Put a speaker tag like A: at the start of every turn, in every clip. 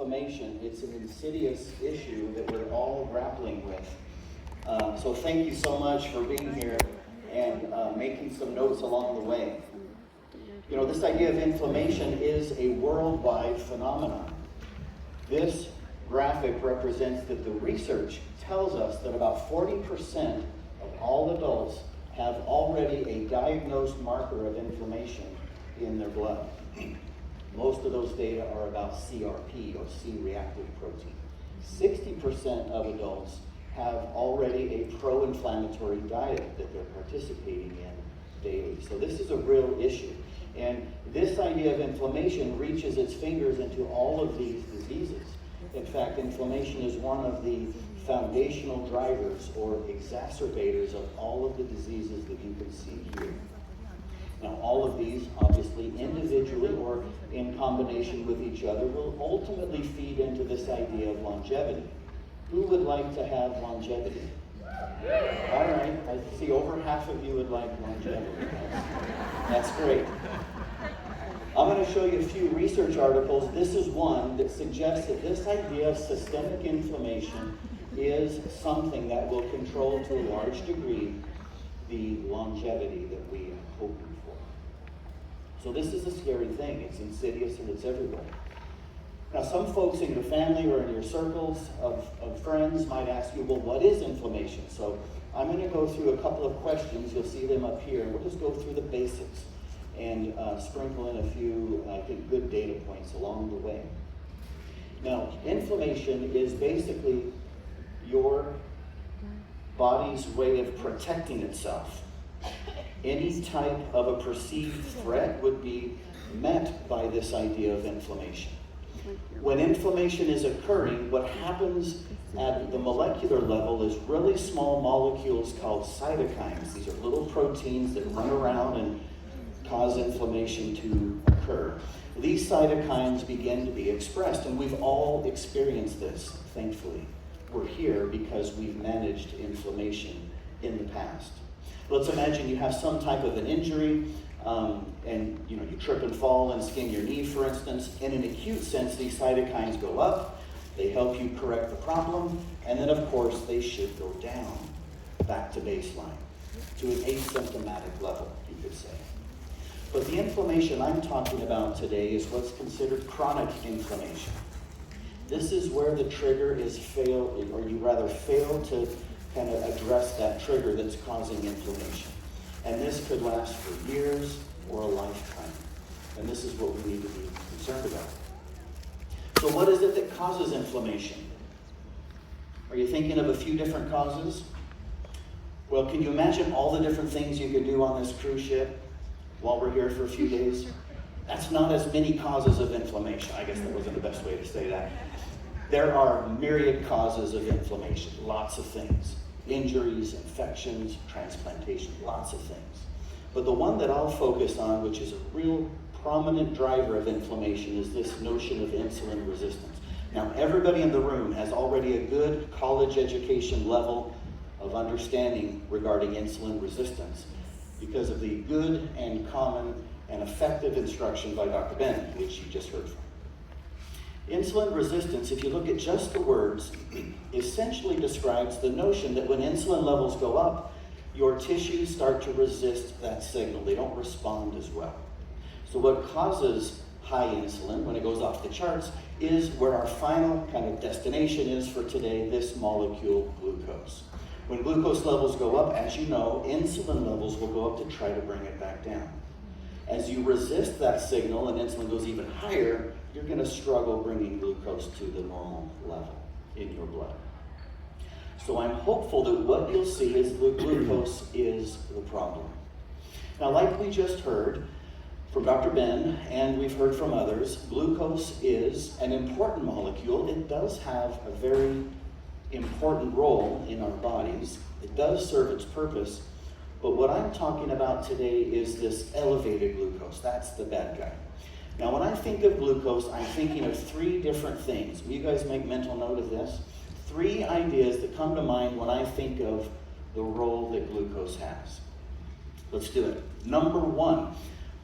A: inflammation. It's an insidious issue that we're all grappling with. So thank you so much for being here and making some notes along the way. You know, this idea of inflammation is a worldwide phenomenon. This graphic represents that the research tells us that about 40% of all adults have already a diagnosed marker of inflammation in their blood. Most of those data are about CRP, or C-reactive protein. 60% of adults have already a pro-inflammatory diet that they're participating in daily. So this is a real issue. And this idea of inflammation reaches its fingers into all of these diseases. In fact, inflammation is one of the foundational drivers or exacerbators of all of the diseases that you can see here. Now, all of these, obviously, individually or in combination with each other, will ultimately feed into this idea of longevity. Who would like to have longevity? All right, I see over half of you would like longevity. That's great. I'm going to show you a few research articles. This is one that suggests that this idea of systemic inflammation is something that will control to a large degree the longevity that we are hoping for. So this is a scary thing. It's insidious and it's everywhere. Now, some folks in your family or in your circles of friends might ask you, well, what is inflammation? So I'm going to go through a couple of questions. You'll see them up here. We'll just go through the basics and sprinkle in a few, I think, good data points along the way. Now, inflammation is basically your body's way of protecting itself. Any type of a perceived threat would be met by this idea of inflammation. When inflammation is occurring, what happens at the molecular level is really small molecules called cytokines. These are little proteins that run around and cause inflammation to occur. These cytokines begin to be expressed, and we've all experienced this, thankfully. We're here because we've managed inflammation in the past. Let's imagine you have some type of an injury, and you trip and fall and skin your knee, for instance. In an acute sense, these cytokines go up, they help you correct the problem, and then of course they should go down back to baseline, to an asymptomatic level, you could say. But the inflammation I'm talking about today is what's considered chronic inflammation. This is where the trigger is fail to kind of address that trigger that's causing inflammation. And this could last for years or a lifetime. And this is what we need to be concerned about. So what is it that causes inflammation? Are you thinking of a few different causes? Well, can you imagine all the different things you could do on this cruise ship while we're here for a few days? That's not as many causes of inflammation. I guess that wasn't the best way to say that. There are myriad causes of inflammation, lots of things. Injuries, infections, transplantation, lots of things. But the one that I'll focus on, which is a real prominent driver of inflammation, is this notion of insulin resistance. Now, everybody in the room has already a good college education level of understanding regarding insulin resistance because of the good and common and effective instruction by Dr. Ben, which you just heard from. Insulin resistance, if you look at just the words, essentially describes the notion that when insulin levels go up, your tissues start to resist that signal. They don't respond as well. So what causes high insulin when it goes off the charts is where our final kind of destination is for today, this molecule, glucose. When glucose levels go up, as you know, insulin levels will go up to try to bring it back down. As you resist that signal and insulin goes even higher, you're going to struggle bringing glucose to the normal level in your blood. So I'm hopeful that what you'll see is that glucose is the problem. Now, like we just heard from Dr. Ben, and we've heard from others, glucose is an important molecule. It does have a very important role in our bodies. It does serve its purpose. But what I'm talking about today is this elevated glucose. That's the bad guy. Now, when I think of glucose, I'm thinking of three different things. Will you guys make mental note of this? Three ideas that come to mind when I think of the role that glucose has. Let's do it. Number one,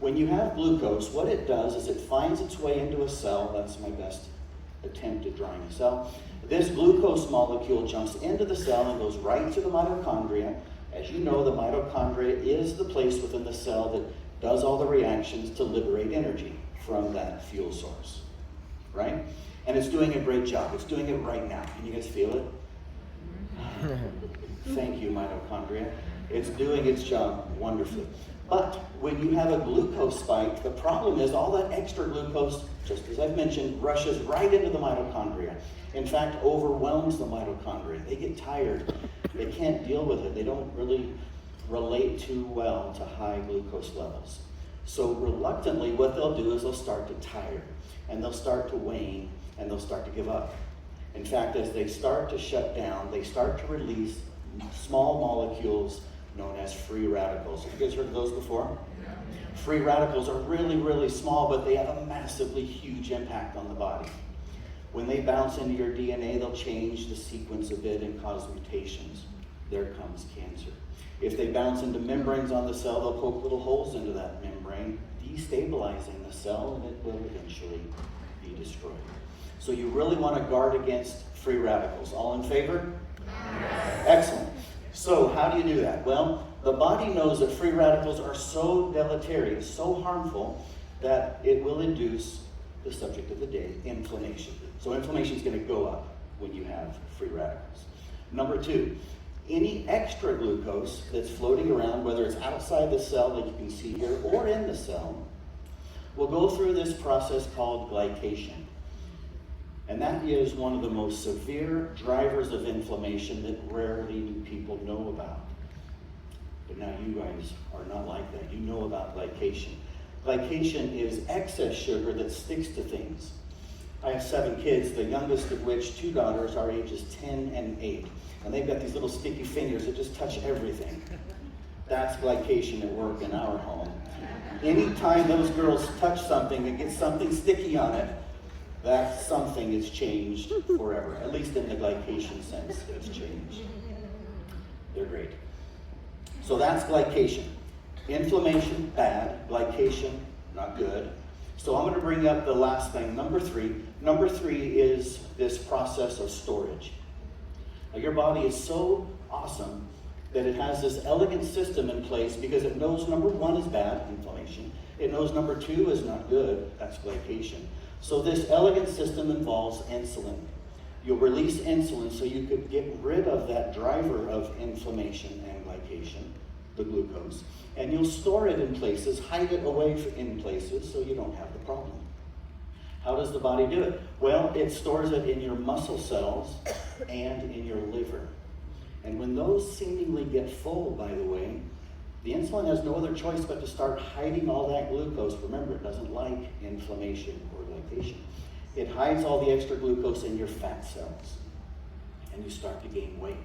A: when you have glucose, what it does is it finds its way into a cell. That's my best attempt at drying the cell. This glucose molecule jumps into the cell and goes right to the mitochondria. As you know, the mitochondria is the place within the cell that does all the reactions to liberate energy from that fuel source, right? And it's doing a great job. It's doing it right now. Can you guys feel it? Thank you, mitochondria. It's doing its job wonderfully. But when you have a glucose spike, the problem is all that extra glucose, just as I've mentioned, rushes right into the mitochondria. In fact, overwhelms the mitochondria. They get tired. They can't deal with it. They don't really relate too well to high glucose levels. So reluctantly, what they'll do is they'll start to tire, and they'll start to wane, and they'll start to give up. In fact, as they start to shut down, they start to release small molecules known as free radicals. Have you guys heard of those before? Yeah. Free radicals are really, really small, but they have a massively huge impact on the body. When they bounce into your DNA, they'll change the sequence a bit and cause mutations. There comes cancer. If they bounce into membranes on the cell, they'll poke little holes into that membrane, destabilizing the cell, and it will eventually be destroyed. So you really want to guard against free radicals. All in favor? Yes. Excellent. So how do you do that? Well, the body knows that free radicals are so deleterious, so harmful, that it will induce the subject of the day, inflammation. So inflammation is going to go up when you have free radicals. Number two, any extra glucose that's floating around, whether it's outside the cell, like you can see here, or in the cell, will go through this process called glycation. And that is one of the most severe drivers of inflammation that rarely people know about. But now you guys are not like that. You know about glycation. Glycation is excess sugar that sticks to things. I have 7 kids, the youngest of which, 2 daughters, are ages 10 and 8. And they've got these little sticky fingers that just touch everything. That's glycation at work in our home. Anytime those girls touch something and get something sticky on it, that something is changed forever. At least in the glycation sense, it's changed. They're great. So that's glycation. Inflammation, bad. Glycation, not good. So I'm going to bring up the last thing, number 3. Number 3 is this process of storage. Now, your body is so awesome that it has this elegant system in place because it knows number 1 is bad, inflammation. It knows number 2 is not good, that's glycation. So this elegant system involves insulin. You'll release insulin so you could get rid of that driver of inflammation and glycation, the glucose, and you'll store it in places, hide it away in places so you don't have the problem. How does the body do it? Well, it stores it in your muscle cells and in your liver. And when those seemingly get full, by the way, the insulin has no other choice but to start hiding all that glucose. Remember, it doesn't like inflammation or glycation. It hides all the extra glucose in your fat cells, and you start to gain weight.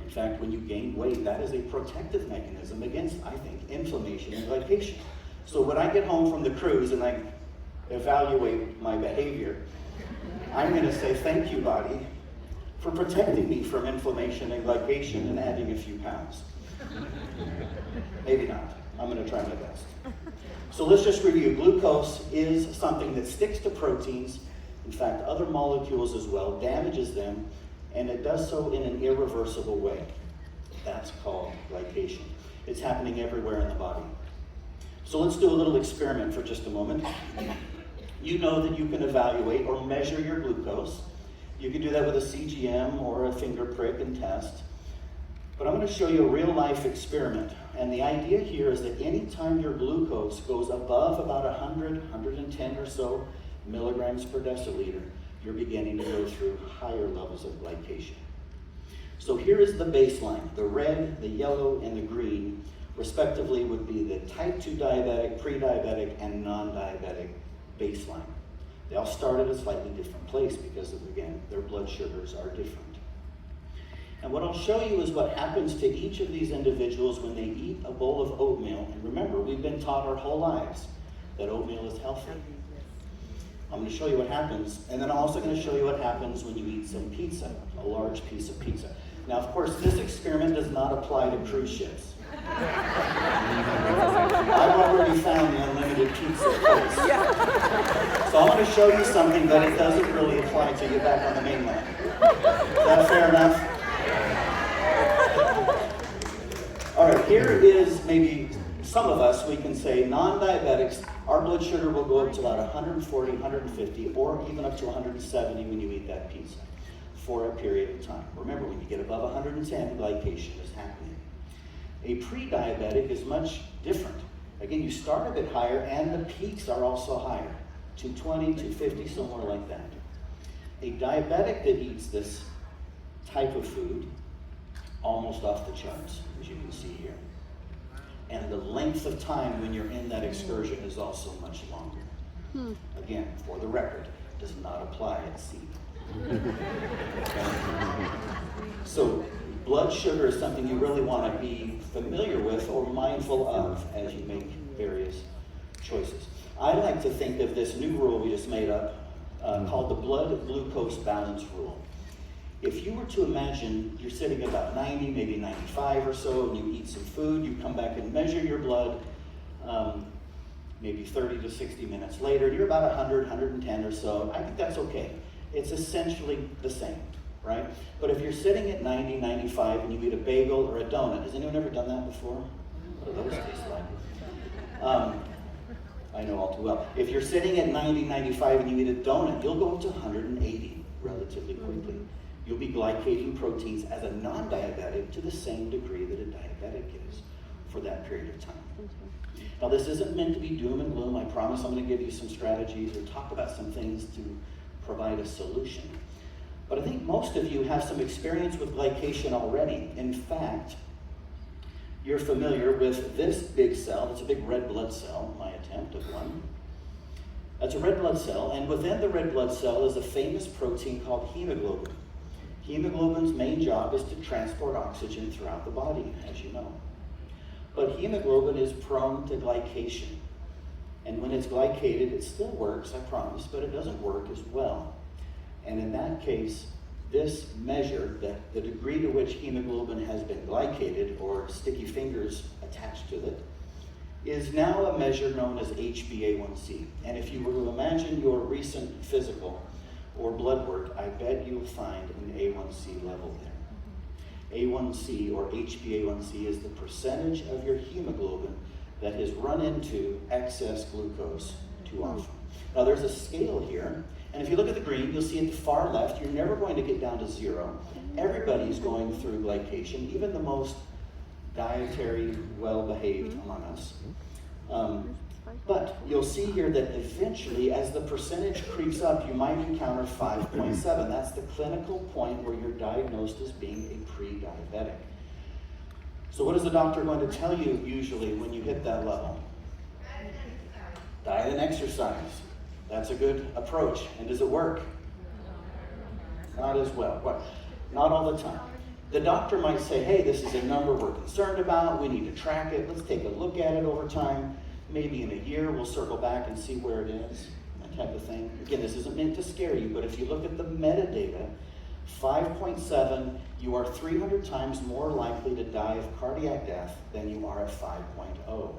A: In fact, when you gain weight, that is a protective mechanism against, I think, inflammation and glycation. So when I get home from the cruise and I evaluate my behavior, I'm going to say, thank you, body, for protecting me from inflammation and glycation and adding a few pounds. Maybe not. I'm going to try my best. So let's just review. Glucose is something that sticks to proteins, in fact, other molecules as well, damages them, and it does so in an irreversible way. That's called glycation. It's happening everywhere in the body. So let's do a little experiment for just a moment. You know that you can evaluate or measure your glucose. You can do that with a CGM or a finger prick and test. But I'm going to show you a real-life experiment. And the idea here is that anytime your glucose goes above about 100, 110 or so milligrams per deciliter, you're beginning to go through higher levels of glycation. So here is the baseline. The red, the yellow, and the green, respectively, would be the type 2 diabetic, pre-diabetic, and non-diabetic baseline. They all start at a slightly different place because, again, their blood sugars are different. And what I'll show you is what happens to each of these individuals when they eat a bowl of oatmeal. And remember, we've been taught our whole lives that oatmeal is healthy. I'm going to show you what happens, and then I'm also going to show you what happens when you eat some pizza, a large piece of pizza. Now, of course, this experiment does not apply to cruise ships. I've already found the unlimited pizza place. So I want to show you something that it doesn't really apply to you back on the mainland. Is that fair enough? All right, here is maybe some of us, we can say non-diabetics, our blood sugar will go up to about 140, 150, or even up to 170 when you eat that pizza for a period of time. Remember, when you get above 110, glycation is happening. A pre-diabetic is much different. Again, you start a bit higher, and the peaks are also higher, 220, 250, somewhere like that. A diabetic that eats this type of food, almost off the charts, as you can see here. And the length of time when you're in that excursion is also much longer. Again, for the record, does not apply at sea. So blood sugar is something you really want to be familiar with or mindful of as you make various choices. I like to think of this new rule we just made up called the blood glucose balance rule. If you were to imagine you're sitting at about 90, maybe 95 or so, and you eat some food, you come back and measure your blood, maybe 30 to 60 minutes later, you're about 100, 110 or so. I think that's okay. It's essentially the same, right? But if you're sitting at 90, 95, and you eat a bagel or a donut, has anyone ever done that before? What do those taste like? I know all too well. If you're sitting at 90, 95, and you eat a donut, you'll go up to 180 relatively quickly. You'll be glycating proteins as a non-diabetic to the same degree that a diabetic is for that period of time. Now, this isn't meant to be doom and gloom. I promise I'm going to give you some strategies or talk about some things to provide a solution. But I think most of you have some experience with glycation already. In fact, you're familiar with this big cell. It's a big red blood cell, my attempt of one. That's a red blood cell, and within the red blood cell is a famous protein called hemoglobin. Hemoglobin's main job is to transport oxygen throughout the body, as you know. But hemoglobin is prone to glycation. And when it's glycated, it still works, I promise, but it doesn't work as well. And in that case, this measure, the degree to which hemoglobin has been glycated, or sticky fingers attached to it, is now a measure known as HbA1c. And if you were to imagine your recent physical or blood work, I bet you'll find an A1C level there. A1C, or HbA1c, is the percentage of your hemoglobin that has run into excess glucose too often. Now there's a scale here, and if you look at the green, you'll see at the far left, you're never going to get down to zero. Everybody's going through glycation, even the most dietary, well-behaved among us. But you'll see here that eventually, as the percentage creeps up, you might encounter 5.7. That's the clinical point where you're diagnosed as being a pre-diabetic. So what is the doctor going to tell you usually when you hit that level? Diet and exercise. That's a good approach. And does it work? Not as well. Well, not all the time. The doctor might say, hey, this is a number we're concerned about. We need to track it. Let's take a look at it over time. Maybe in a year, we'll circle back and see where it is, that type of thing. Again, this isn't meant to scare you, but if you look at the metadata, 5.7, you are 300 times more likely to die of cardiac death than you are at 5.0.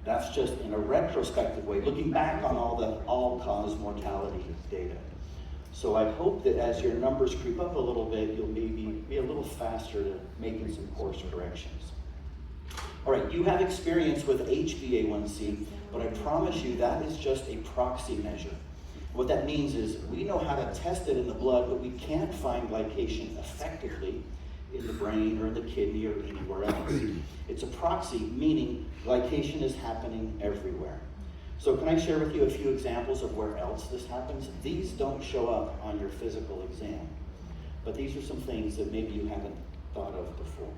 A: That's just in a retrospective way, looking back on all the all-cause mortality data. So I hope that as your numbers creep up a little bit, you'll maybe be a little faster to making some course corrections. All right, you have experience with HbA1c, but I promise you that is just a proxy measure. What that means is we know how to test it in the blood, but we can't find glycation effectively in the brain or in the kidney or anywhere else. It's a proxy, meaning glycation is happening everywhere. So can I share with you a few examples of where else this happens? These don't show up on your physical exam, but these are some things that maybe you haven't thought of before.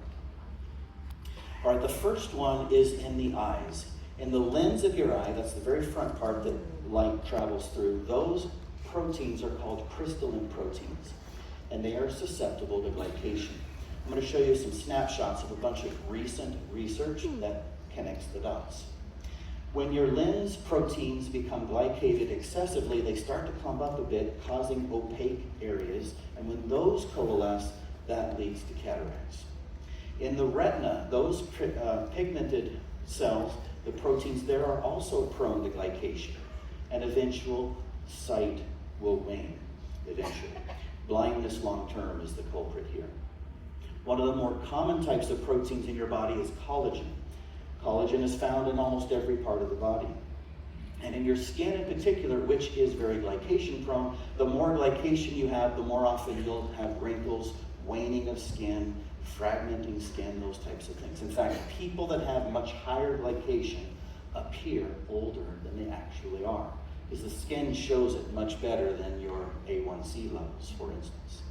A: All right, the first one is in the eyes. In the lens of your eye, that's the very front part that light travels through, those proteins are called crystalline proteins, and they are susceptible to glycation. I'm going to show you some snapshots of a bunch of recent research that connects the dots. When your lens proteins become glycated excessively, they start to clump up a bit, causing opaque areas, and when those coalesce, that leads to cataracts. In the retina, those pigmented cells, the proteins there are also prone to glycation, and eventual sight will wane eventually. Blindness long term is the culprit here. One of the more common types of proteins in your body is collagen. Collagen is found in almost every part of the body. And in your skin in particular, which is very glycation prone, the more glycation you have, the more often you'll have wrinkles, waning of skin, fragmenting skin, those types of things. In fact, people that have much higher glycation appear older than they actually are, because the skin shows it much better than your A1C levels, for instance.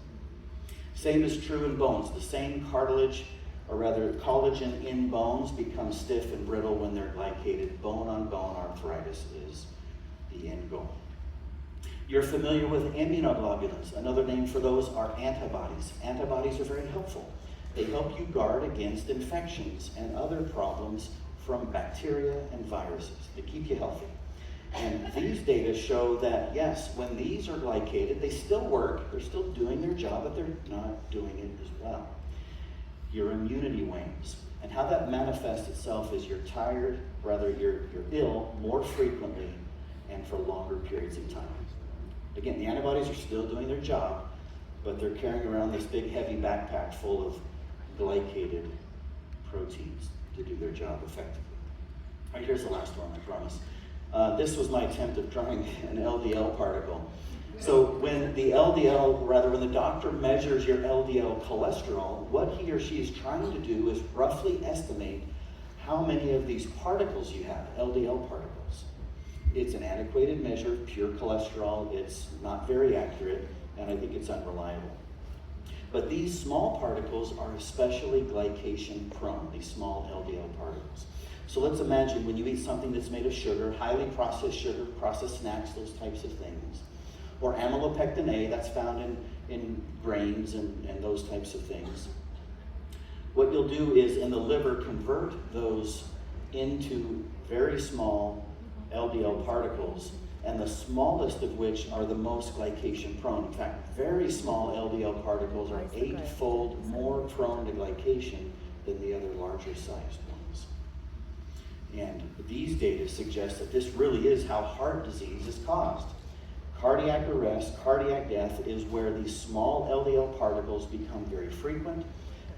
A: Same is true in bones. The same cartilage, or rather collagen in bones, becomes stiff and brittle when they're glycated. Bone on bone arthritis is the end goal. You're familiar with immunoglobulins. Another name for those are antibodies. Antibodies are very helpful. They help you guard against infections and other problems from bacteria and viruses. They keep you healthy. And these data show that, yes, when these are glycated, they still work. They're still doing their job, but they're not doing it as well. Your immunity wanes. And how that manifests itself is you're tired, rather you're ill more frequently and for longer periods of time. Again, the antibodies are still doing their job, but they're carrying around this big heavy backpack full of glycated proteins to do their job effectively. All right, here's the last one, I promise. This was my attempt of drawing an LDL particle. So when the doctor measures your LDL cholesterol, what he or she is trying to do is roughly estimate how many of these particles you have, LDL particles. It's an antiquated measure of pure cholesterol. It's not very accurate, and I think it's unreliable. But these small particles are especially glycation prone, these small LDL particles. So let's imagine when you eat something that's made of sugar, sugar, processed snacks, those types of things. Or amylopectin A, that's found in grains and those types of things. What you'll do is in the liver convert those into very small LDL particles, and the smallest of which are the most glycation prone. In fact, very small LDL particles are 8-fold more prone to glycation than the other larger sized ones. And these data suggest that this really is how heart disease is caused. Cardiac arrest, cardiac death is where these small LDL particles become very frequent.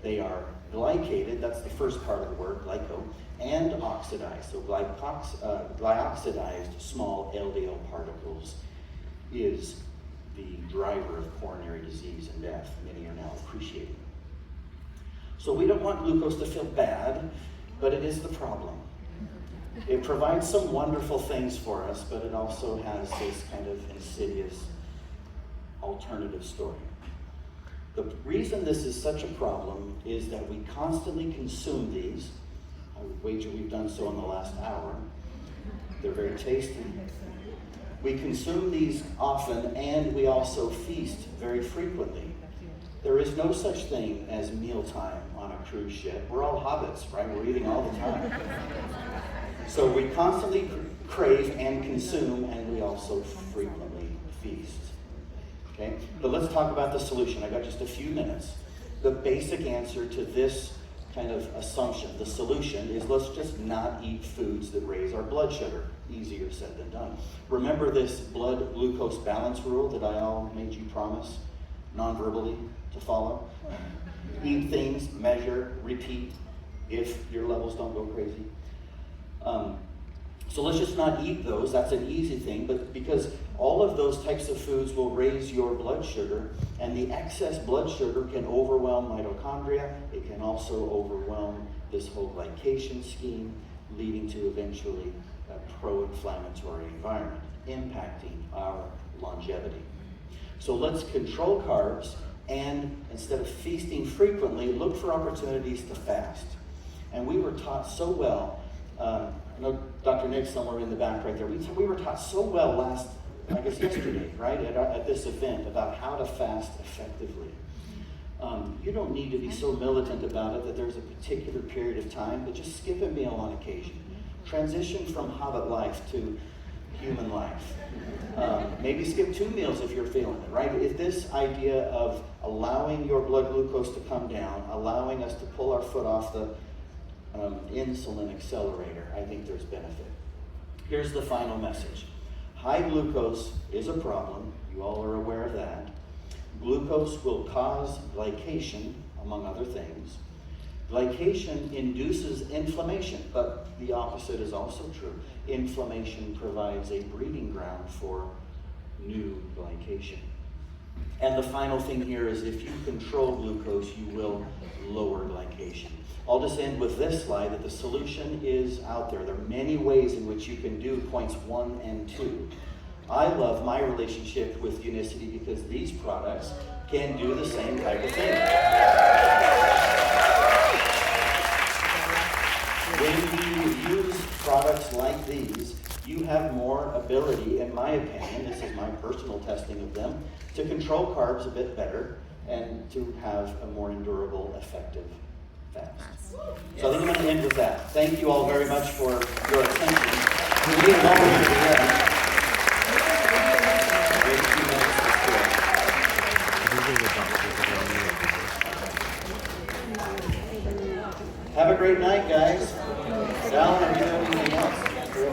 A: They are glycated, that's the first part of the word, glyco, and oxidized. So glyoxidized small LDL particles is the driver of coronary disease and death. Many are now appreciating. So we don't want glucose to feel bad, but it is the problem. It provides some wonderful things for us, but it also has this kind of insidious alternative story. The reason this is such a problem is that we constantly consume these. I would wager we've done so in the last hour. They're very tasty. We consume these often, and we also feast very frequently. There is no such thing as mealtime on a cruise ship. We're all hobbits, right? We're eating all the time. So we constantly crave and consume, and we also frequently feast. Okay? But let's talk about the solution. I got just a few minutes. The basic answer to this kind of assumption, the solution, is let's just not eat foods that raise our blood sugar. Easier said than done. Remember this blood glucose balance rule that I all made you promise non-verbally to follow? Eat things, measure, repeat if your levels don't go crazy. So let's just not eat those. That's an easy thing, but because all of those types of foods will raise your blood sugar, and the excess blood sugar can overwhelm mitochondria. It can also overwhelm this whole glycation scheme, leading to eventually a pro-inflammatory environment, impacting our longevity. So let's control carbs, and instead of feasting frequently, look for opportunities to fast. And we were taught so well, I know Dr. Nick somewhere in the back right there, we were taught so well yesterday, right, at this event about how to fast effectively. You don't need to be so militant about it that there's a particular period of time, but just skip a meal on occasion. Transition from hobbit life to human life. Maybe skip 2 meals if you're feeling it, right? If this idea of allowing your blood glucose to come down, allowing us to pull our foot off the insulin accelerator, I think there's benefit. Here's the final message. High glucose is a problem. You all are aware of that. Glucose will cause glycation, among other things. Glycation induces inflammation, but the opposite is also true. Inflammation provides a breeding ground for new glycation. And the final thing here is if you control glucose, you will lower glycation. I'll just end with this slide that the solution is out there. There are many ways in which you can do points 1 and 2. I love my relationship with Unicity because these products can do the same type of thing. When you use products like these, you have more ability, in my opinion, this is my personal testing of them, to control carbs a bit better and to have a more endurable, effective fast. So I think I'm going to end with that. Thank you all very much for your attention. We need a moment at the end. Have a great night, guys. Sal, have you done anything else?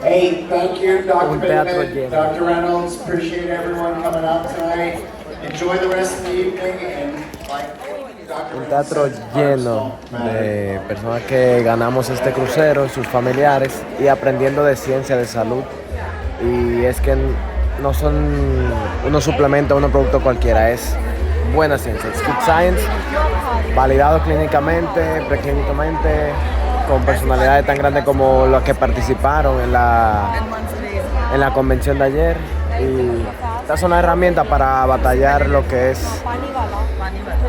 B: Hey, thank you, Dr. Benjamin, Dr. Reynolds. Appreciate everyone coming out tonight. Enjoy the rest of the evening and
C: Un teatro lleno de personas que ganamos este crucero, sus familiares y aprendiendo de ciencia de salud. Y es que no son unos suplementos, unos productos cualquiera, es buena ciencia, es good science, validado clínicamente, preclínicamente, con personalidades tan grandes como los que participaron en la convención de ayer. Y estas son las herramientas para batallar lo que es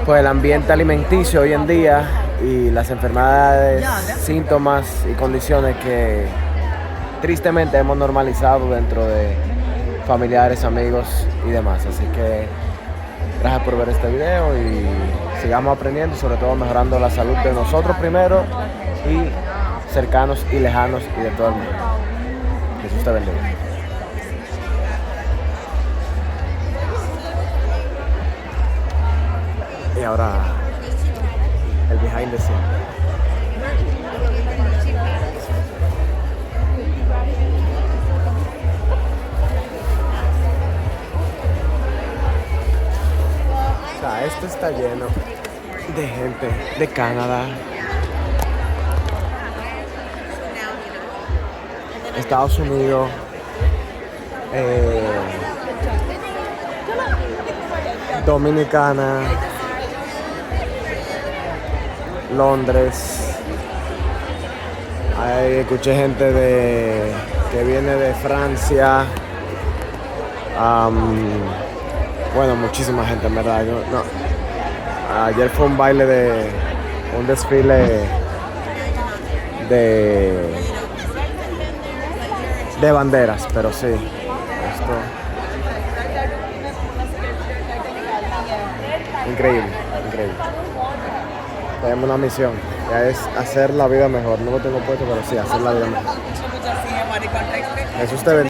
C: pues, el ambiente alimenticio hoy en día y las enfermedades, síntomas y condiciones que tristemente hemos normalizado dentro de familiares, amigos y demás. Así que gracias por ver este video y sigamos aprendiendo y sobre todo mejorando la salud de nosotros primero y cercanos y lejanos y de todo el mundo. Jesús te bendiga. Y ahora el behind the scenes. O sea, esto está lleno de gente de Canadá, Estados Unidos, Dominicana, Londres. Ahí escuché gente que viene de Francia. Bueno, muchísima gente en verdad. Ayer fue un baile un desfile de banderas, pero sí, esto increíble. Tenemos una misión, que es hacer la vida mejor. No lo tengo puesto, pero sí, hacer la vida mejor. Jesús te bendiga.